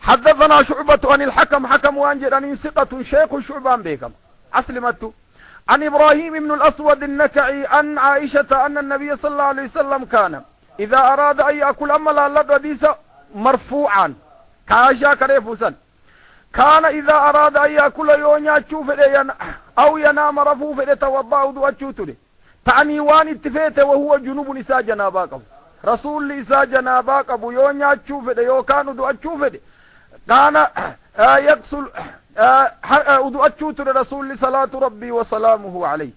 حدثنا شعبة عن الحكم حكم وانجر أن ثقة شيخ شعبان بيكم أسلمت عن إبراهيم بن الأسود النكعي عن عائشة أن النبي صلى الله عليه وسلم كان إذا أراد أن يأكل أملا لدوديس مرفوعا كاشا كريفوسا كان إذا أراد أن يأكل يونيا تشوف أو ينام رفوف توضأ ودواتشوتني تعني وان اتفيت وهو جنوب نساء جناباك رسول نساء جناباك أبو يونيا تشوف يوكان ودواتشوف كان يغسل ودواتشوت رسول صلاة ربي وسلامه عليه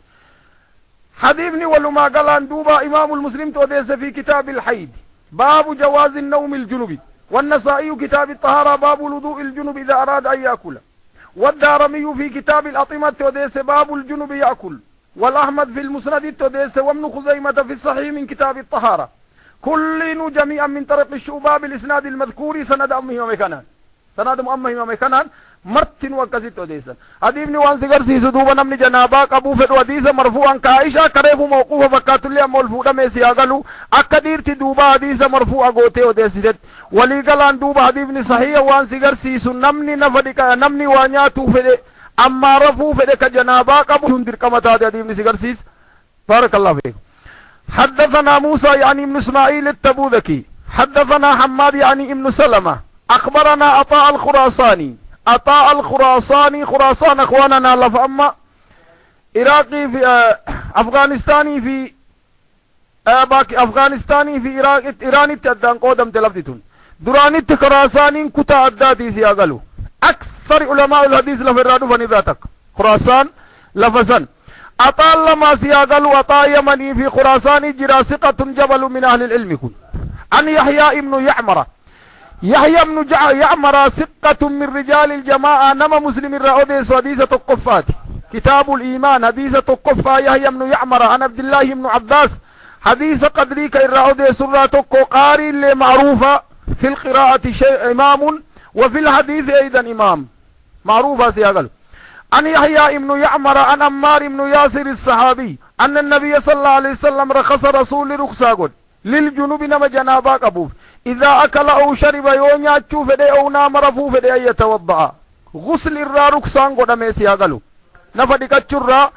حديثني ولما قال عن دوبا إمام المسلم توديس في كتاب الحيد باب جواز النوم الجنوبي والنسائي كتاب الطهارة باب الوضوء الجنوب إذا أراد أن يأكل والدارمي في كتاب الأطعمة توديس باب الجنوب يأكل والأحمد في المسند توديس وابن خزيمة في الصحيح من كتاب الطهارة كل جميعا من طريق الشعباب بالإسناد المذكور سند أمه ومكانان سند أمه ومكانان مرتن وكسيت وديسا حديثني وان سيغرسي سدوبا نمني جنابا قبو فد وديسا مرفوعا كائشا كريف موقوفا فكاتو اللي أمول فودا ميسي أغلو أكدير تدوبا حديثا مرفوعا قوتي وديسي ولي قلان دوبا حديثني صحيح وان سيغرسي سنمني نفدك نمني وانياتو فد أما رفو فد كجنابا قبو سندر كمتاد حديثني سيغرسيس بارك الله فيك حدثنا موسى يعني ابن اسماعيل التبوذكي حدثنا حماد يعني ابن سلمة أخبرنا عطاء الخراساني عطاء الخراساني خراسان اخواننا لفأما عراقي في افغانستاني في باقي افغانستاني في عراق ايراني تدان قدم تلفتون دراني خراساني كتا اداتي سياغلو اكثر علماء الحديث لفرادو فنذاتك خراسان لفزن عطاء لما سياغلو عطاء يمني في خراسان جراسقة جبل من اهل العلم كن عن يحيى ابن يعمر يحيى بن يعمر ثقة من رجال الجماعة نما مسلم الرأوديس حديثة القفات كتاب الإيمان حديثة القفة يحيى بن يعمر عن عبد الله بن عباس حديث قدريك الرأوديس الراتق قاري اللي معروفة في القراءة شيء إمام وفي الحديث أيضا إمام معروفة سيقل عن يحيى بن يعمر عن عمار بن ياسر الصحابي أن النبي صلى الله عليه وسلم رخص رسول رخصة للجنوب نما جنابا قبوف إذا أكل أو شرب يونيا تشوف دي أو نام رفوف دي أن يتوضأ غسل الرا رخصان قد ميسي أغلو نفدك الشرا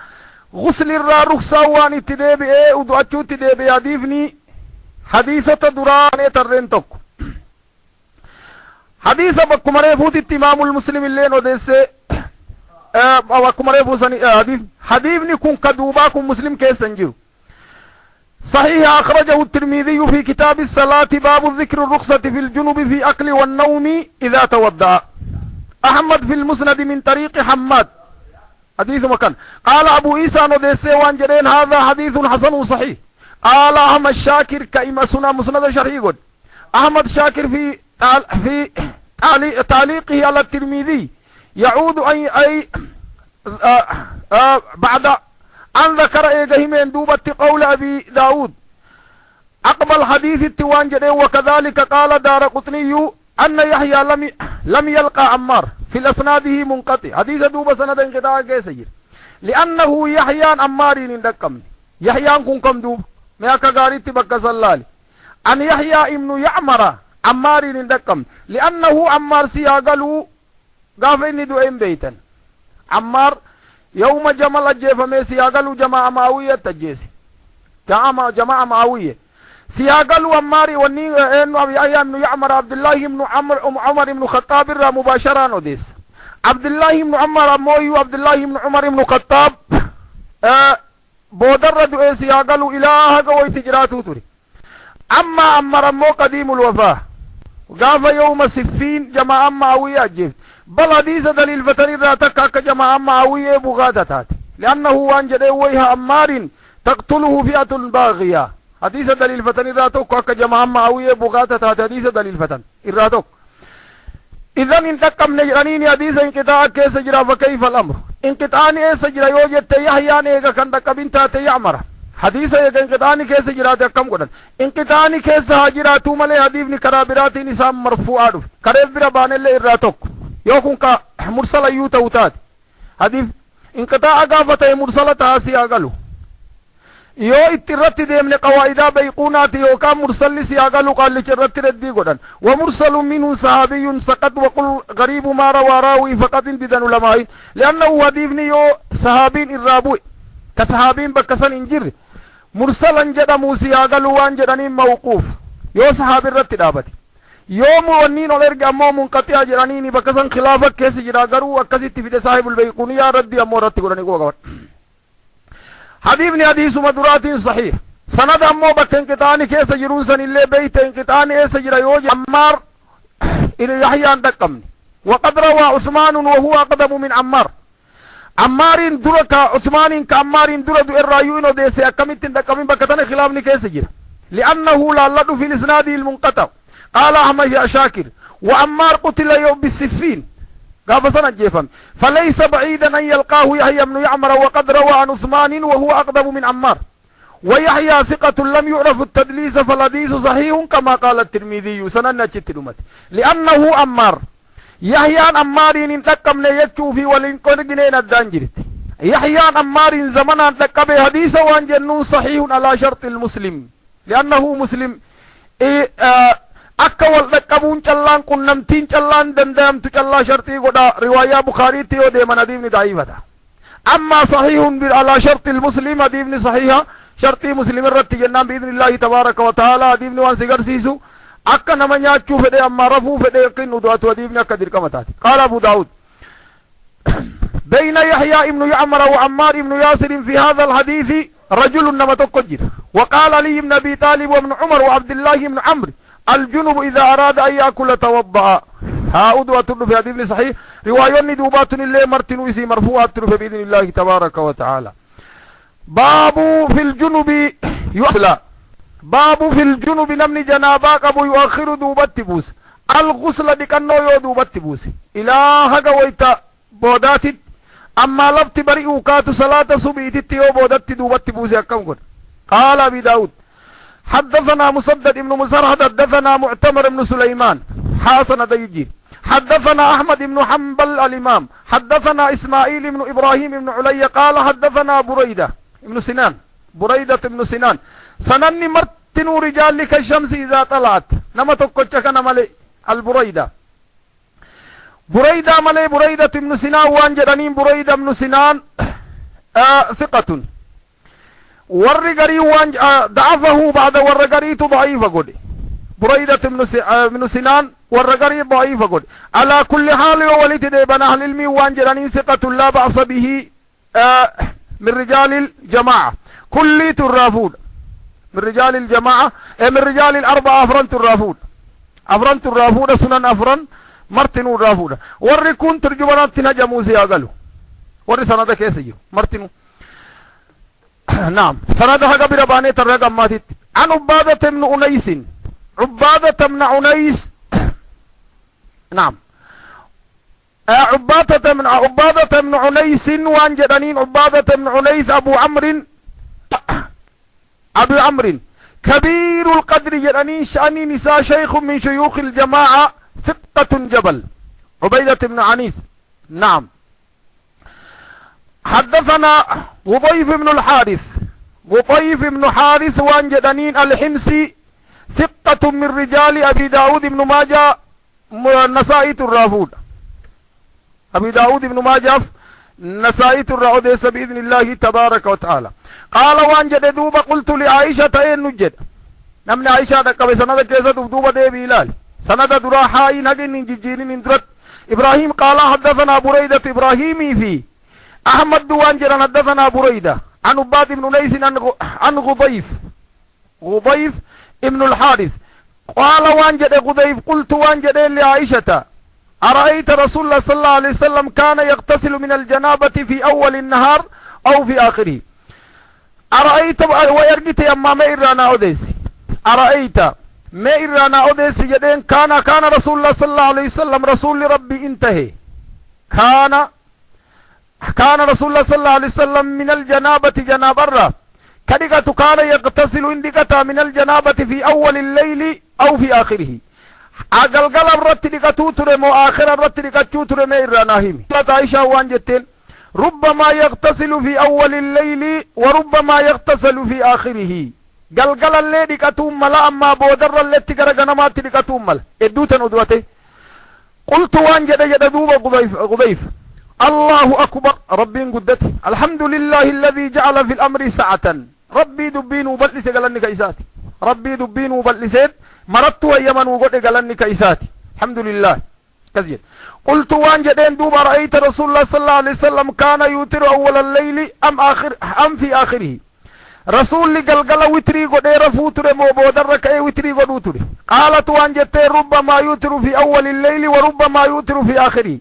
غسل الرا رخصان واني تديبي ايه ودو أچو تديبي يديفني حديثة دراني ترين حديثة بكمري فوت اتمام المسلم اللين وديسي بكمري فوساني حديثني كن كدوباكم مسلم كيسن جيرو صحيح أخرجه الترمذي في كتاب الصلاة باب الذكر الرخصة في الجنوب في أكل والنوم إذا توضأ أحمد في المسند من طريق حماد حديث مكان قال أبو عيسى ندسي وانجرين هذا حديث حسن صحيح قال أحمد شاكر كإما سنة مسند شرحي قد أحمد شاكر في تعليقه على الترمذي يعود أي بعد أن ذكر إيجهمين دوبة قول أبي داود أقبل حديث التوان جدين وكذلك قال دار قطني أن يحيى لم يلقى عمار في الأسناده منقطع حديث دوبة سند انقطاع كيسير لأنه يحيى عمارين اندقم يحيى كن كم دوب مياك غاريت بك صلالي أن يحيى ابن يعمر عمارين اندقم لأنه عمار سياغلو قافين دوئين بيتا عمار يوم جمل أجيف ميسي أقلوا جماعة معاوية تجيسي جماعة معاوية سياقلوا أماري ونين إنه أبي أيام بن يعمر عبد الله بن عمر بن خطاب را مباشرة وديس عبد الله بن عمر مويو عبد الله بن عمر بن خطاب بودرد سياقلوا إله قوي تجراتو تري أما أمر مو قديم الوفاة قاف يوم سفين جماعة معاوية أجيب بل حديث دليل فتن راتك جماعة معاوية بغادتات لأنه وانجد ويها أمار تقتله فئة باغية حديث دليل فتن راتك جماعة معاوية بغادتات حديث دليل فتن راتك إذن انتقم نجرانين حديث انقطاع كيس جرا فكيف الأمر انقطاعني سجرا يوجد تيحيان ايغا كندك بنتات يعمر حديث ايغا انقطاعني كيس جرا تكم قدن انقطاعني كيس هاجراتو ملي حديث كرابراتي نسام مرفوع عدف كريف بربان اللي إراتوك يوكن كا مرسل يوتا وتات حديث انقطاع قافة مرسلة تاسي أقلو يو اترت ديمن قوائدا بيقونات يو كان مرسل سياقلو قال لچرت ردي قدن ومرسل منه صحابي سقط وقل غريب ما روى راوي فقط انددن علماء لأنه حديثني يو صحابين الرابوي كصحابين بكسن انجر مرسلا جدمو سياقلو وانجدنين موقوف يو صحابي رت دابتي يوم ونين ولرق أمو منقطع جرانيني بكسن خلافك كيس جراغرو وكسيت في صاحب البيقونية ردي أمو رت قدني قوة حديثني حديث مدرات صحيح سند أمو بكن كتاني كيس جروسن اللي بيت كتاني ايس جرا يوجي عمار إلى يحيى عندكم وقد روى عثمان وهو أقدم من عمار عمار درك عثمان كعمار درد الرايون وديس أكمت عندكم بكتاني خلافني كيس جرا لأنه لا لد في الإسناد المنقطع قال أحمد يا شاكر وعمار قتل يوم بالسفين قال سنة جيفا فليس بعيدا أن يلقاه يحيى بن يعمر وقد روى عن عثمان وهو أقدم من عمار ويحيى ثقة لم يعرف التدليس فالحديث صحيح كما قال الترمذي سنة جتلمت لأنه عمار يحيى عمار انتقم ليكتو في ولنقرقنين الدانجرت يحيى عمار زمنا انتقب حديث وان جنون صحيح على شرط المسلم لأنه مسلم akka wal dhaqqabuun callaan qunnamtiin callaan danda'amtu callaa shartii godha riwaayaa bukaariitti yoo deeman hadiifni daa'ifata amma sahihun ala sharti ilmuslim hadiifni sahiha shartii muslim irratti jennaan biidhnillaahi tabaaraka wa ta'aalaa hadiifni waan si garsiisu akka nama nyaachuu fedhe amma rafuu fedhe yaqin udu'atu hadiifni akka dirqama taate qaala abu daawud بين يحيى ابن يعمر وعمار ابن ياسر في هذا الحديث رجل نما تقجر وقال علي بن ابي طالب وابن عمر وعبد الله بن عمرو الجنوب إذا أراد أن يأكل توضأ ها أدوى تلو في حديث صحيح رواية ندوبات اللي مرتن ويسي مرفوعة تلو في بإذن الله تبارك وتعالى باب في الجنوب يؤسلا باب في الجنوب نمني جناباك أبو يؤخر دوبات تبوس الغسل ديكنو يو دوبات تبوس إله قويتا بودات أما لفت بريء كاتو صلاة صبيت تيو بودات دوبات تبوس أكم قد قال أبي داود حدثنا مسدد بن مسرهد حدثنا معتمر بن سليمان حسن ديجي حدثنا أحمد بن حنبل الإمام حدثنا إسماعيل بن إبراهيم بن علي قال حدثنا بريدة بن سنان سنني مرتن رجال كالشمس إذا طلعت نما تقوتشك نمالي البريدة مالي بريدة بن سنان وانجرانين بريدة بن سنان ثقة ورقري ضعفه بعد ورقري ضعيف قد بريدة من سنان ورقري ضعيف قد على كل حال ولد ديبان أهل علمي وانجراني ثقة لا بأس به من رجال الجماعة كل ترافود من رجال الجماعة من رجال الأربعة أفران ترافود سنن أفران مرتن الرافود وركون ترجمانات تنجمو سياغلو ورسانا دا كيسيو مرتنو نعم سندها قبل باني ترق أماتت عن عبادة بن أنيس نعم عبادة بن أنيس وان جدنين عبادة بن أنيس أبو عمرو كبير القدر جدنين شأن نساء شيخ من شيوخ الجماعة ثقة جبل عبيدة بن عنيس نعم حدثنا غطيف بن حارث وان جدنين الحمصي ثقة من رجال أبي داود بن ماجه نسائي الرافود أبي داود بن ماجه نسائي الرعوديس بإذن الله تبارك وتعالى. قال وانجد دوبا قلت لعائشة أين نجد نمني عائشة دقب سند كيسة دوبا دي بإلال سند دراحاي نجن ججين اندرت إبراهيم قال حدثنا بريدة إبراهيمي في أحمد وانجد حدثنا بريدة عن عباد بن ليس عن غضيف ابن الحارث قال وانجد غضيف قلت وانجد لعائشة أرأيت رسول الله صلى الله عليه وسلم كان يغتسل من الجنابة في أول النهار أو في آخره. أرأيت ويرجت أما ما إرانا أوديسي أرأيت ما إرانا أوديسي جدين كان رسول الله صلى الله عليه وسلم رسول ربي انتهي كان رسول الله صلى الله عليه وسلم من الجنابة جنابرة كدقة كان يغتسل اندقة من الجنابة في أول الليل أو في آخره. أقلقل الرت دقاتو ترمو آخر الرت دقاتو ترمو إراناهيم عائشة وانجتين ربما يغتسل في أول الليل وربما يغتسل في آخره. قلقل اللي دقاتو ملا أما بودر التي قرقنمات دقاتو ملا إدوتا ندوته. قلت وانجد جددوب غضيف الله أكبر ربي قدته الحمد لله الذي جعل في الأمر سعة. ربي دبين وبلس قلني كيساتي ربي دبين وبلسين مرت ويمن وقد قالني كيساتي الحمد لله كزيد. قلت وان جدين دوب رأيت رسول الله صلى الله عليه وسلم كان يوتر أول الليل أم في آخره. رسول قلقل وتري قد رفوتر موبودر كأي وتري قد وتر. قالت وان جدين ربما يوتر في أول الليل وربما يوتر في آخره.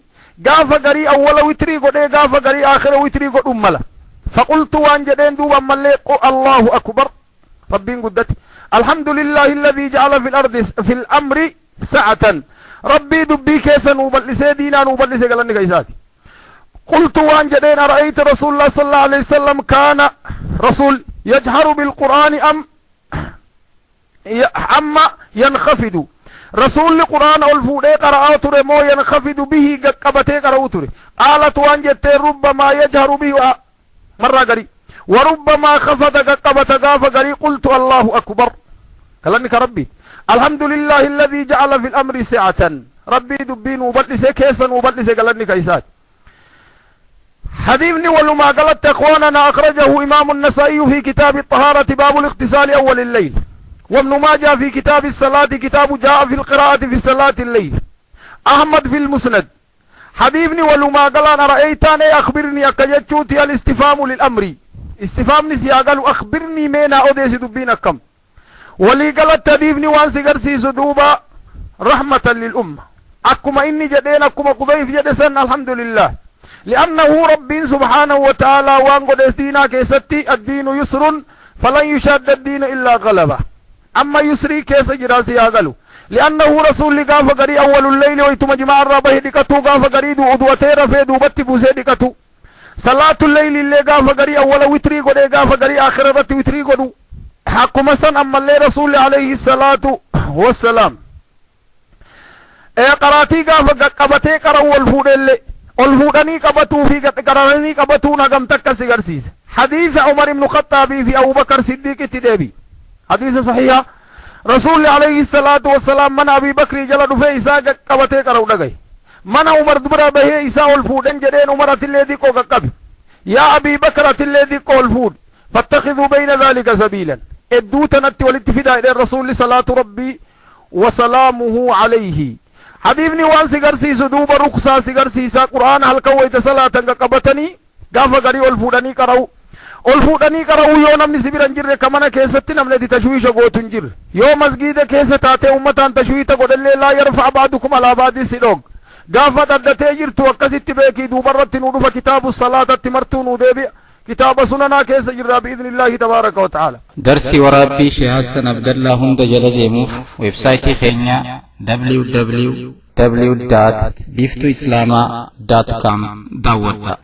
قاف قري أول وتري قد قاف قري آخر وتري قد أملا. فقلت وان جدين دوب مليق الله أكبر ربي قدتي الحمد لله الذي جعل في الأرض في الأمر سعة. ربي دبي كيسا نوبلسي دينا نوبلسي قلني كيساتي. قلت وان جدين رأيت رسول الله صلى الله عليه وسلم كان رسول يجهر بالقرآن أما ينخفض. رسول القرآن الفودي قرأتر مو ينخفض به قبتي قرأتر. قالت وان جدين ربما يجهر به مرة قري وربما خفض قبت غاف قري. قلت الله أكبر كلامك ربي الحمد لله الذي جعل في الأمر سعة. ربي دبين وبلس كيسا وبلس كلامك إيسات. حديثني ولما قالت إخواننا أخرجه إمام النسائي في كتاب الطهارة باب الاغتسال أول الليل وابن ماجه في كتاب الصلاة كتاب جاء في القراءة في صلاة الليل أحمد في المسند. حبيبني ولما قال أنا رأيتني أخبرني أكجتشوتي الاستفهام للأمر استفهام نسي قالوا أخبرني مين أوديس دبينا كم ولي قالت تديبني وانسي قرسي سدوبا رحمة للأمة أكما إني جدين أكما قضيف جدسن الحمد لله لأنه رب سبحانه وتعالى وان قدس دينا كيستي الدين يسر فلن يشاد الدين إلا غلبه أما يسري كيس جراسي قالوا لأنه رسول لقاف قري أول الليل ويتم جماع الرابه دكتو قاف قري دو أدواتير في دو بطي بوزي دكتو صلاة الليل اللي قاف قري أول وتري قد قاف قري آخر رت وتري قدو حق مسن أما اللي رسول عليه الصلاة والسلام قراتي قاف قبتي قرأوا الفود اللي الفودني قبتو في قراني قبتو نقم تكسي قرسيس. حديث عمر بن الخطاب في أبو بكر صديق تدابي حديث صحيح رسول عليه الصلاة والسلام من أبي بكر جلد في إساء قبتي قرأوا دقاي من عمر دبرا به إساء الفودن جدين عمر الذي قو قبي يا أبي بكر الذي قو الفود فاتخذوا بين ذلك سبيلا ادوتنت والاتفداء إلى الرسول صلاة ربي وسلامه عليه. حبيبني وان سيغرسي سدوب رخصة سيغرسي سا قرآن هل كويت صلاة قبتني غافا غري الفودني قرأوا الفودني قرأوا يو نمني سبيران جر كمانا كيستي نمني دي تشويش قوتن جر يو مسجد كيستاتي أمتان تشويت قد اللي لا يرفع بعضكم على بعض سلوك غافا تدتي جر توقست بيكي دوبرت نودف كتاب الصلاة تمرتون وديبي كتاب سننا كيس جر بإذن الله تبارك وتعالى. درسي ورابي شيخ حسن عبد الله هند جلد موف ويب سايتي خينيا www.biftoislama.com دعوة